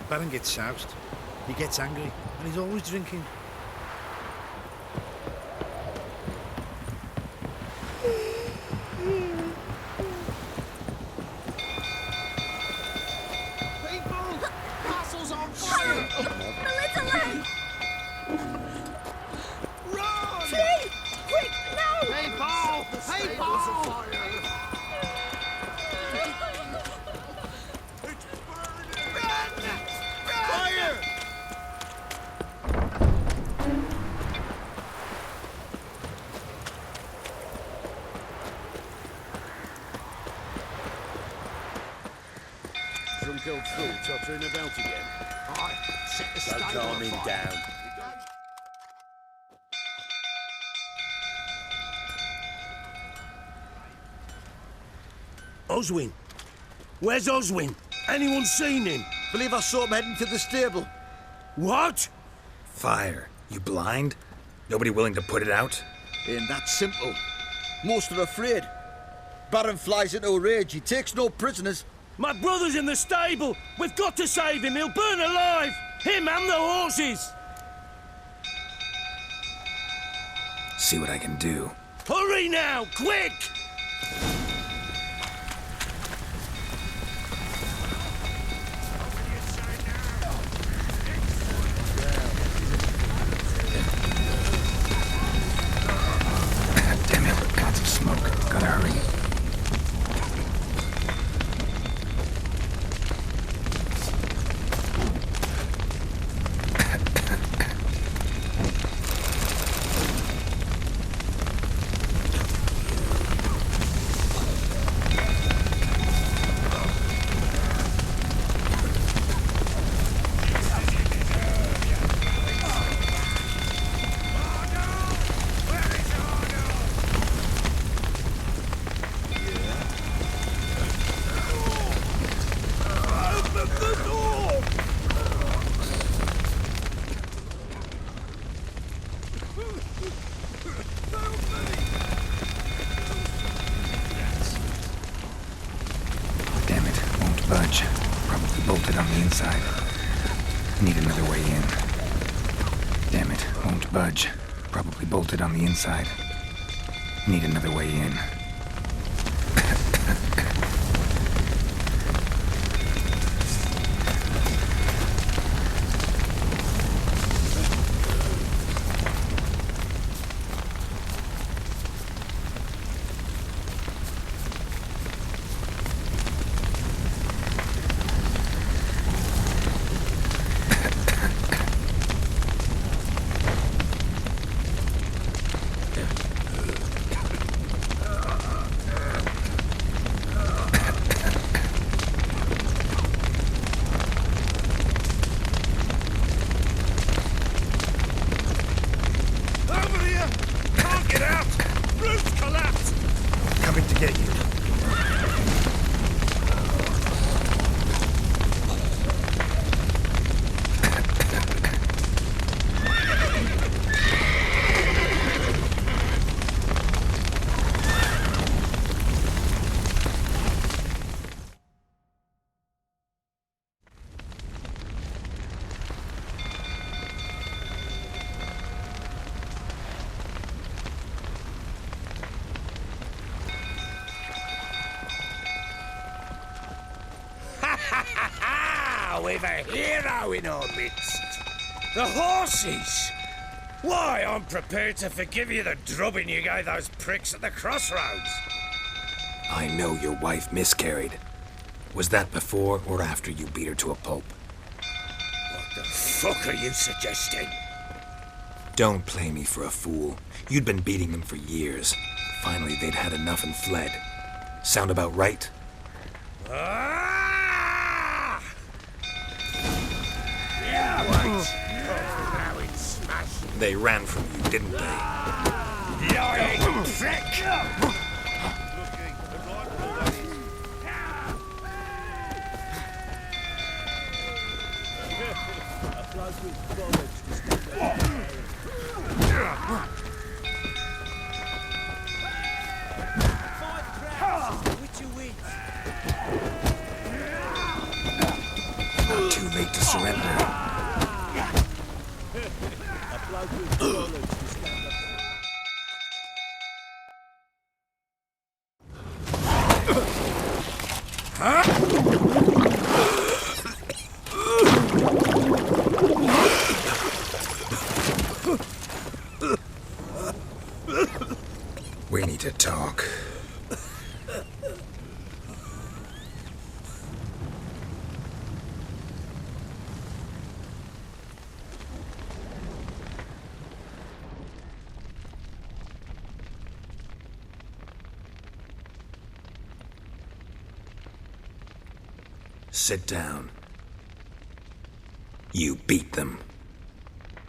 Baron gets soused. He gets angry, and he's always drinking. Drunk old fool tottering about again. Aye, set the Don't stable calm on him fire. down. Oswin? Where's Oswin? Anyone seen him? Believe I saw him heading to the stable. What? Fire. You blind? Nobody willing to put it out? Ain't that simple. Most are afraid. Baron flies into a rage. He takes no prisoners. My brother's in the stable! We've got to save him! He'll burn alive! Him and the horses! See what I can do. Hurry now! Quick! Damn it, lots of smoke. Gotta hurry. Damn it, won't budge. Probably bolted on the inside. Need another way in. Damn it, won't budge. Probably bolted on the inside. Need another way in. Over here! Can't get out! Roof's collapsed! Coming to get you. We've a hero in our midst. The horses! Why, I'm prepared to forgive you the drubbing you gave those pricks at the crossroads. I know your wife miscarried. Was that before or after you beat her to a pulp? What the fuck are you suggesting? Don't play me for a fool. You'd been beating them for years. Finally, they'd had enough and fled. Sound about right? Ah! Yeah, wait. Oh, now it's smashed. They ran from you, didn't they? Lying prick! hate to surrender. We need to talk. Sit down. You beat them.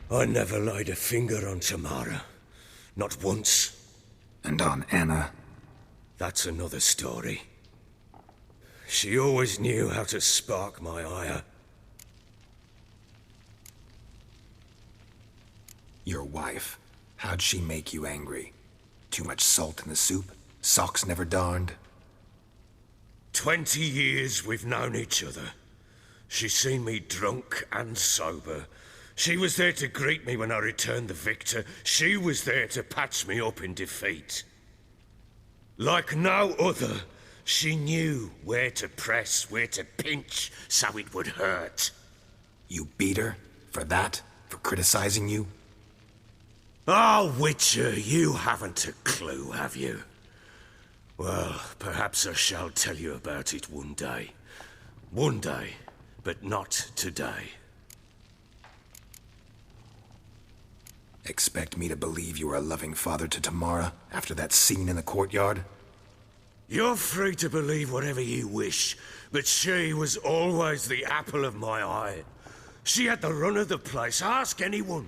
I never laid a finger on Tamara. Not once. And on Anna. That's another story. She always knew how to spark my ire. Your wife. How'd she make you angry? Too much salt in the soup? Socks never darned? 20 years we've known each other. She's seen me drunk and sober. She was there to greet me when I returned the victor. She was there to patch me up in defeat. Like no other, she knew where to press, where to pinch, so it would hurt. You beat her? For that? For criticizing you? Oh, Witcher, you haven't a clue, have you? Well, perhaps I shall tell you about it one day. One day, but not today. Expect me to believe you were a loving father to Tamara after that scene in the courtyard? You're free to believe whatever you wish, but she was always the apple of my eye. She had the run of the place, ask anyone.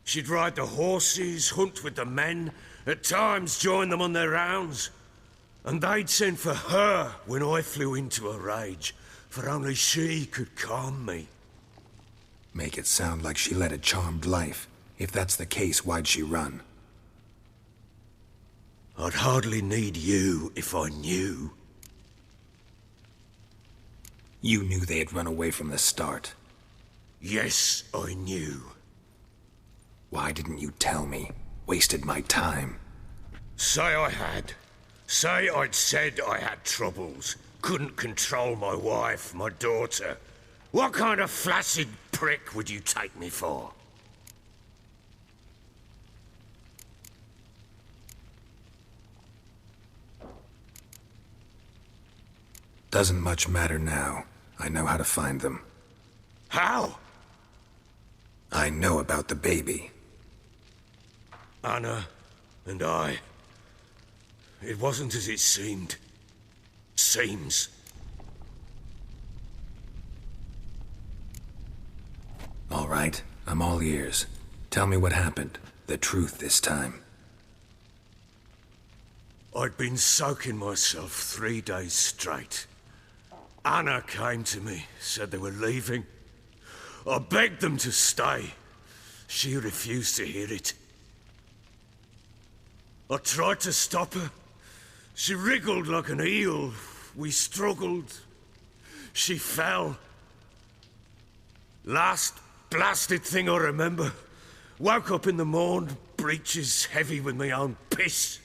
She'd ride the horses, hunt with the men, at times join them on their rounds. And they'd send for her when I flew into a rage, for only she could calm me. Make it sound like she led a charmed life. If that's the case, why'd she run? I'd hardly need you if I knew. You knew they had run away from the start. Yes, I knew. Why didn't you tell me? Wasted my time. Say I had. Say I'd said I had troubles. Couldn't control my wife, my daughter. What kind of flaccid prick would you take me for? Doesn't much matter now. I know how to find them. How? I know about the baby. Anna and I. It wasn't as it seemed. Seems. All right, I'm all ears. Tell me what happened. The truth this time. I'd been soaking myself 3 days straight. Anna came to me, said they were leaving. I begged them to stay. She refused to hear it. I tried to stop her. She wriggled like an eel. We struggled. She fell. Last blasted thing I remember. Woke up in the morn, breeches heavy with my own piss.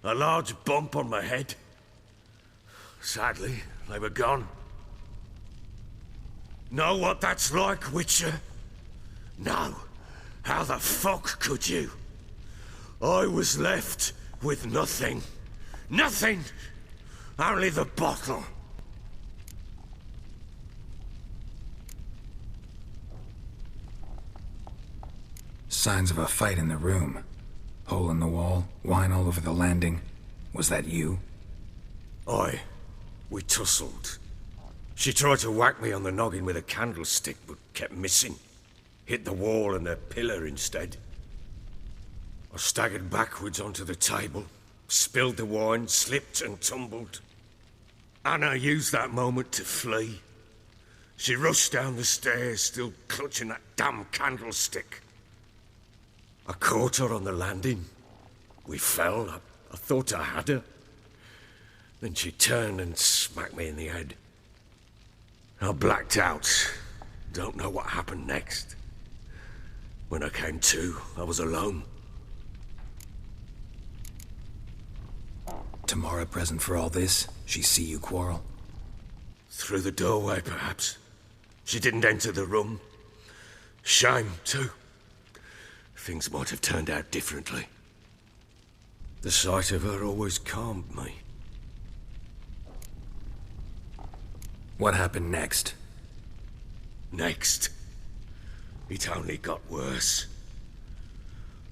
A large bump on my head. Sadly, they were gone. Know what that's like, Witcher? No. How the fuck could you? I was left with nothing. Nothing! Only the bottle. Signs of a fight in the room. Hole in the wall, wine all over the landing. Was that you? Aye. We tussled. She tried to whack me on the noggin with a candlestick, but kept missing. Hit the wall and a pillar instead. I staggered backwards onto the table, spilled the wine, slipped and tumbled. Anna used that moment to flee. She rushed down the stairs, still clutching that damn candlestick. I caught her on the landing. We fell. I thought I had her. Then she turned and smacked me in the head. I blacked out. Don't know what happened next. When I came to, I was alone. Tamara present for all this? She see you quarrel? Through the doorway, perhaps. She didn't enter the room. Shame, too. Things might have turned out differently. The sight of her always calmed me. What happened next? Next, it only got worse.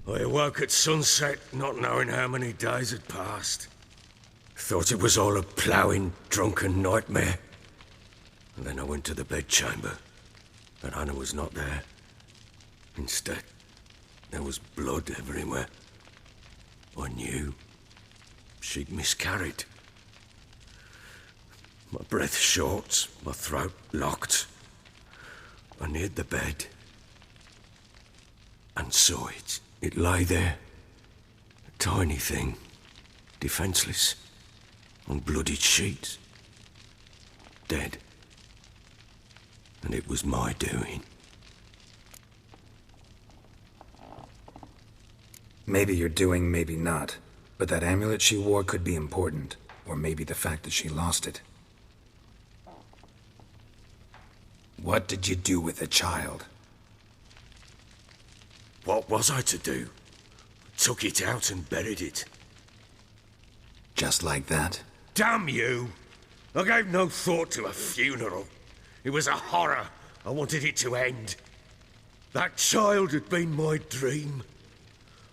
I awoke at sunset, not knowing how many days had passed. Thought it was all a ploughing, drunken nightmare. And then I went to the bedchamber, but Anna was not there. Instead, there was blood everywhere. I knew she'd miscarried. My breath short, my throat locked. I neared the bed and saw it. It lay there, a tiny thing, defenseless, on bloodied sheets, dead. And it was my doing. Maybe you're doing, maybe not. But that amulet she wore could be important. Or maybe the fact that she lost it. What did you do with the child? What was I to do? Took it out and buried it. Just like that? Damn you! I gave no thought to a funeral. It was a horror. I wanted it to end. That child had been my dream.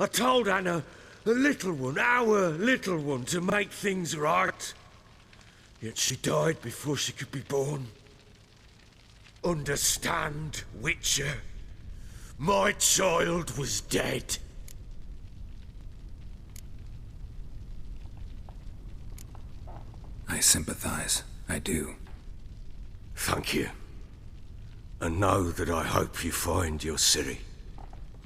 I told Anna, the little one, our little one, to make things right. Yet she died before she could be born. Understand, Witcher? My child was dead. I sympathize. I do. Thank you. And know that I hope you find your Ciri.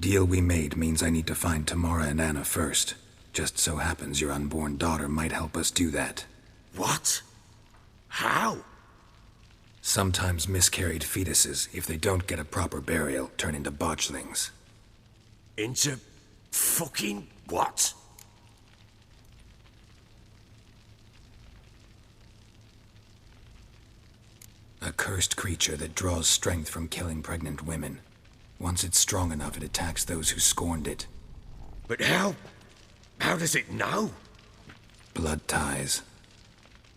Deal we made means I need to find Tamara and Anna first. Just so happens your unborn daughter might help us do that. What? How? Sometimes miscarried fetuses, if they don't get a proper burial, turn into botchlings. Into fucking what? A cursed creature that draws strength from killing pregnant women. Once it's strong enough, it attacks those who scorned it. But how? How does it know? Blood ties.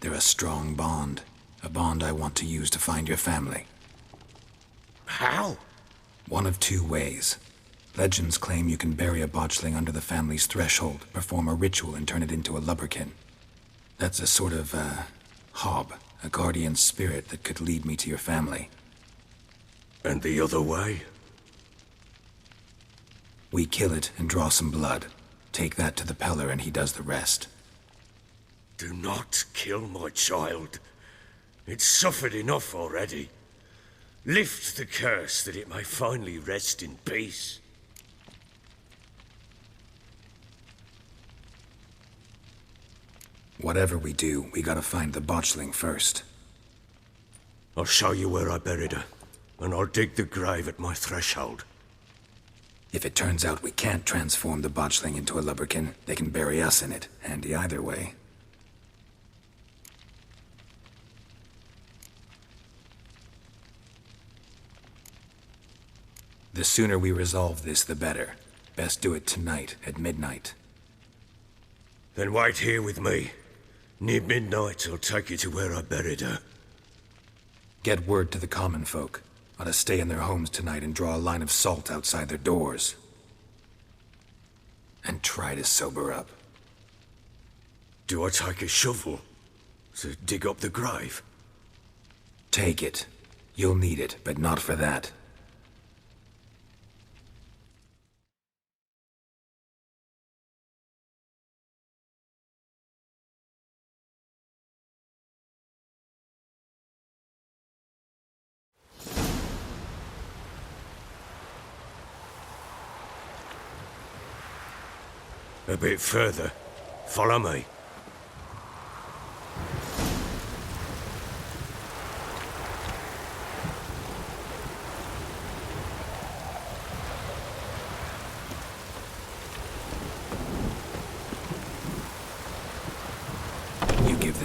They're a strong bond. A bond I want to use to find your family. How? One of two ways. Legends claim you can bury a botchling under the family's threshold, perform a ritual, and turn it into a lubberkin. That's a sort of, hob, a guardian spirit that could lead me to your family. And the other way? We kill it and draw some blood. Take that to the Peller and he does the rest. Do not kill my child. It's suffered enough already. Lift the curse that it may finally rest in peace. Whatever we do, we gotta find the botchling first. I'll show you where I buried her, and I'll dig the grave at my threshold. If it turns out we can't transform the botchling into a lubberkin, they can bury us in it. Handy either way. The sooner we resolve this, the better. Best do it tonight, at midnight. Then wait here with me. Near midnight, I'll take you to where I buried her. Get word to the common folk. Ought to stay in their homes tonight and draw a line of salt outside their doors. And try to sober up. Do I take a shovel to dig up the grave? Take it. You'll need it, but not for that. A bit further. Follow me.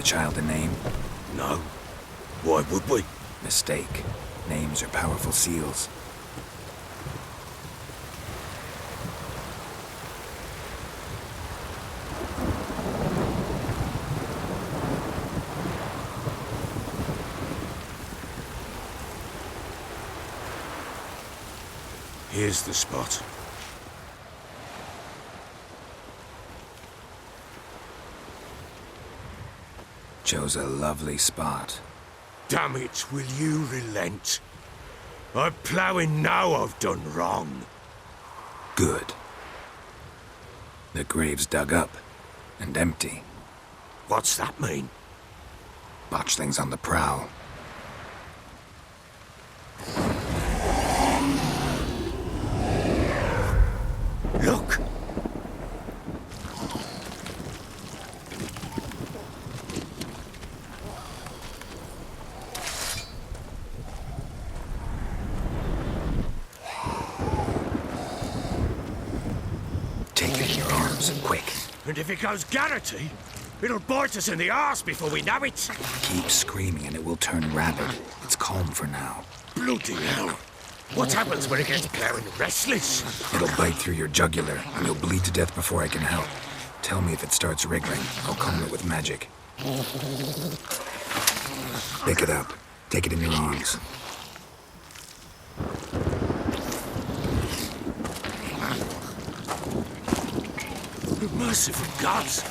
child a name? No. Why would we? Mistake. Names are powerful seals. Here's the spot. Chose a lovely spot. Damn it, will you relent? I'm ploughing now I've done wrong. Good. The grave's dug up and empty. What's that mean? Botchling's on the prowl. Look! Take it in your arms, quick. And if it goes Garrity, it'll bite us in the arse before we know it. Keep screaming and it will turn rabid. It's calm for now. Bloody hell. What happens when it gets ploughing restless? It'll bite through your jugular, and you'll bleed to death before I can help. Tell me if it starts wriggling. I'll calm it with magic. Pick it up. Take it in your arms. Merciful gods!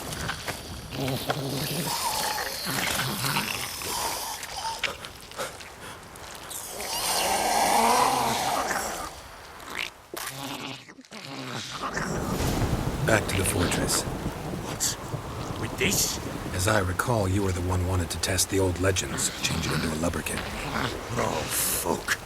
Back to the fortress. What? With this? As I recall, you were the one wanted to test the old legends, change it into a lubberkin. Oh, fuck.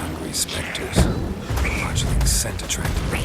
Hungry specters. Botchling's scent attracted me.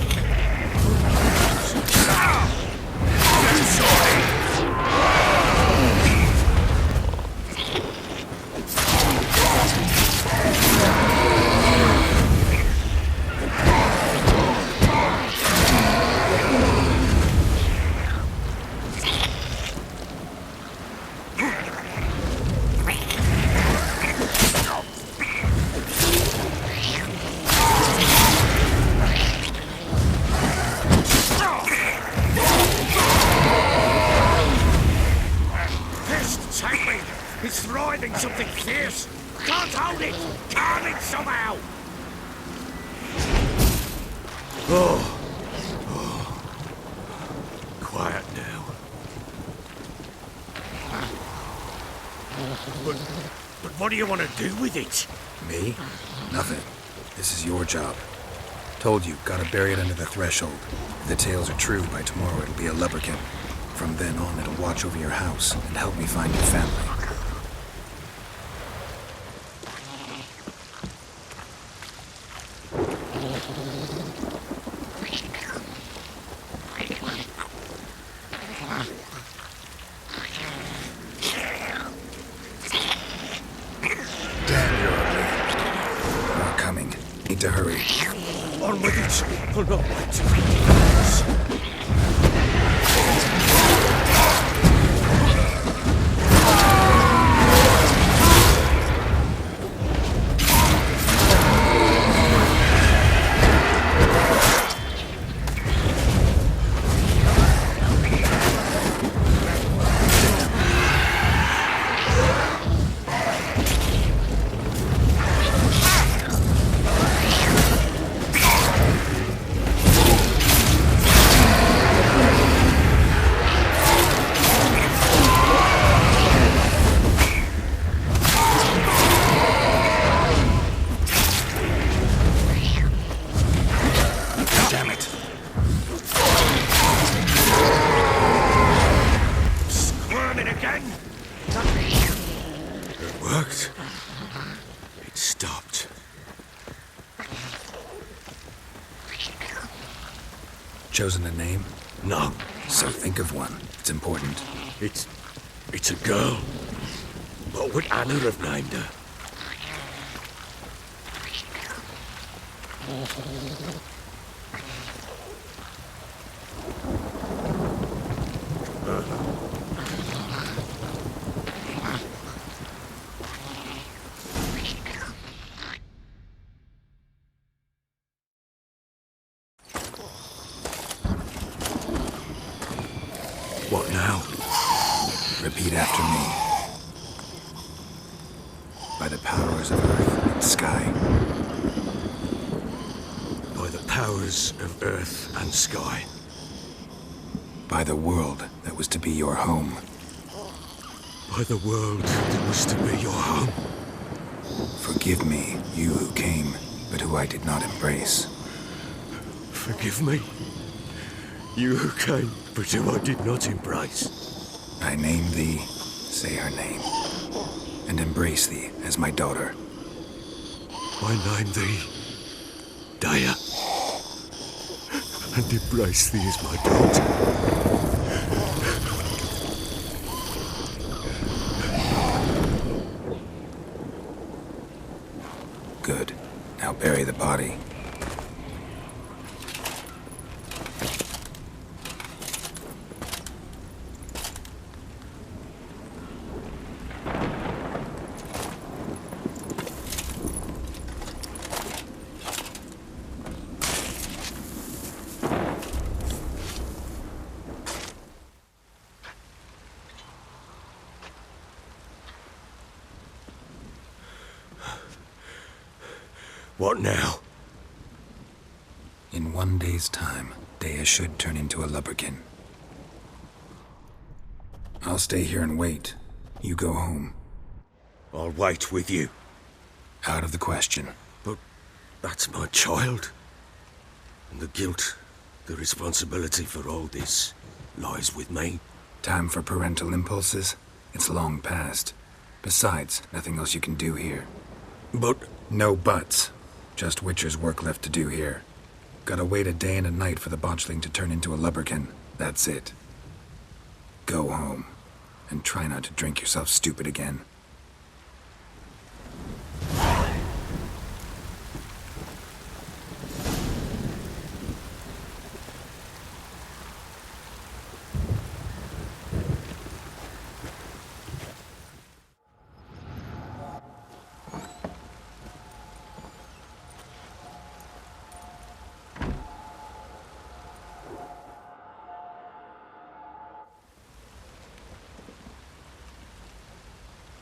It's writhing something fierce. Can't hold it. Calm it somehow. Oh. Quiet now. But what do you want to do with it? Me? Nothing. This is your job. Told you, gotta bury it under the threshold. If the tales are true, by tomorrow it'll be a lubberkin. From then on, it'll watch over your house and help me find your family. Damn, you're ugly. More coming. Need to hurry. On with it. Oh no, wait. Chosen a name? No, So think of one. It's important. it's a girl. What would Anna have named her? What now? Repeat after me. By the powers of earth and sky. By the powers of earth and sky. By the world that was to be your home. By the world that was to be your home. Forgive me, you who came, but who I did not embrace. Forgive me. You who came, but who I did not embrace. I name thee, say her name, and embrace thee as my daughter. I name thee Daya, and embrace thee as my daughter. Good. Now bury the body. What now? In 1 day's time, Dea should turn into a lubberkin. I'll stay here and wait. You go home. I'll wait with you. Out of the question. But that's my child. And the guilt, the responsibility for all this lies with me. Time for parental impulses? It's long past. Besides, nothing else you can do here. But No buts. Just Witcher's work left to do here. Gotta wait a day and a night for the botchling to turn into a lubberkin. That's it. Go home. And try not to drink yourself stupid again.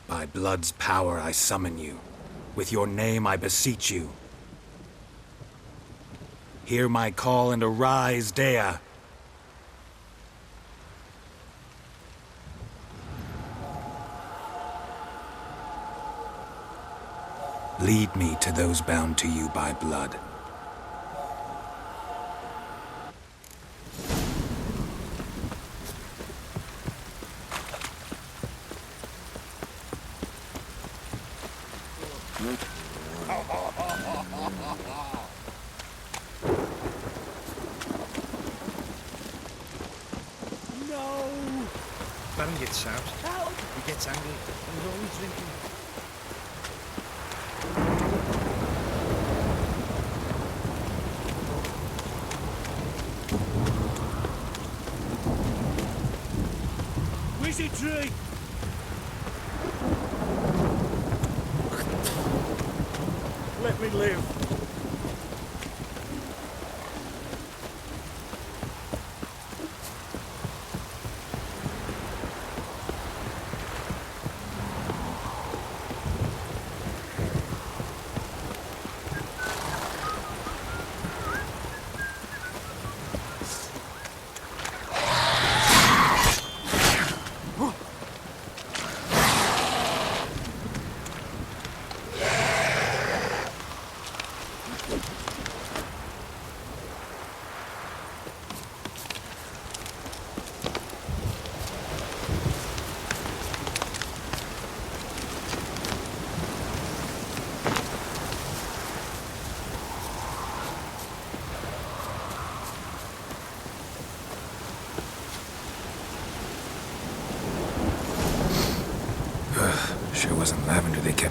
By blood's power I summon you. With your name I beseech you. Hear my call and arise, Dea. Lead me to those bound to you by blood. Baron gets out. He gets angry. And he's always drinking. Where's it, Tree? let me live.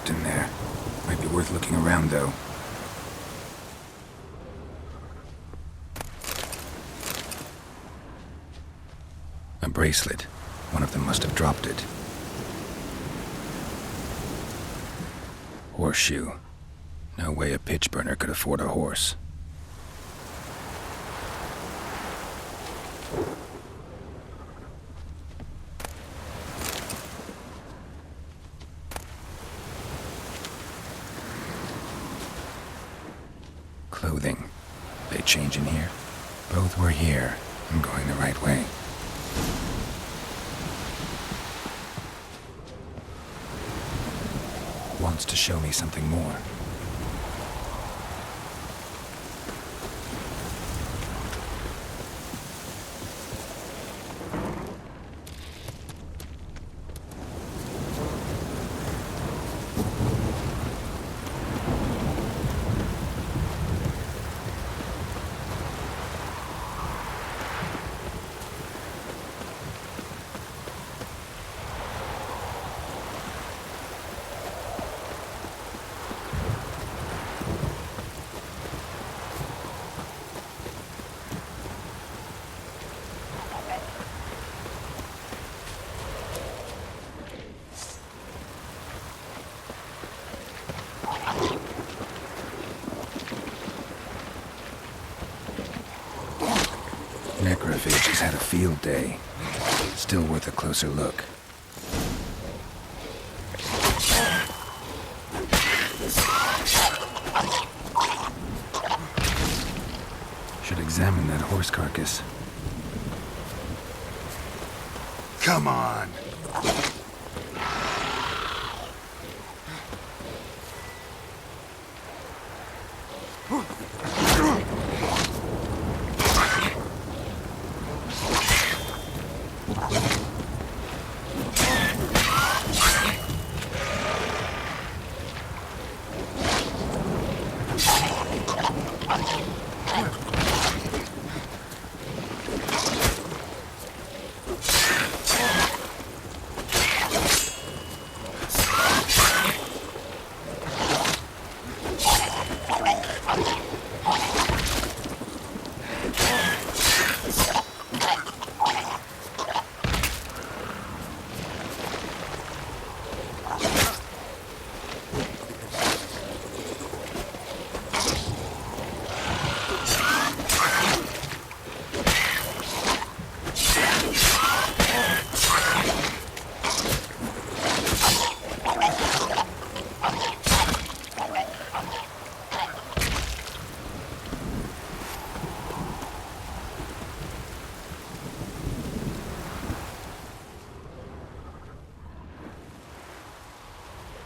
kept in there. Might be worth looking around, though. A bracelet. One of them must have dropped it. Horseshoe. No way a pitch burner could afford a horse. Clothing. They change in here? Both were here. I'm going the right way. Wants to show me something more. Necrophages had a field day. Still worth a closer look. Should examine that horse carcass. Come on.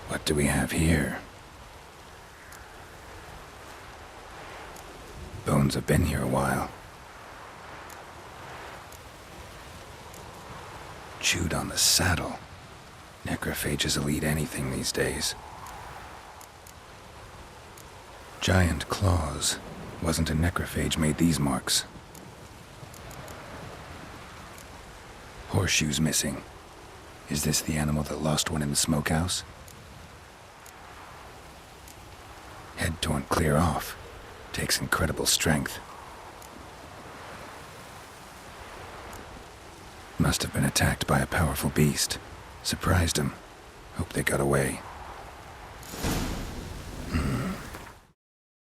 What do we have here? Bones have been here a while. Chewed on the saddle. Necrophages will eat anything these days. Giant claws. Wasn't a necrophage made these marks. Horseshoes missing. Is this the animal that lost one in the smokehouse? Head torn clear off. Takes incredible strength. Must have been attacked by a powerful beast. Surprised him. Hope they got away.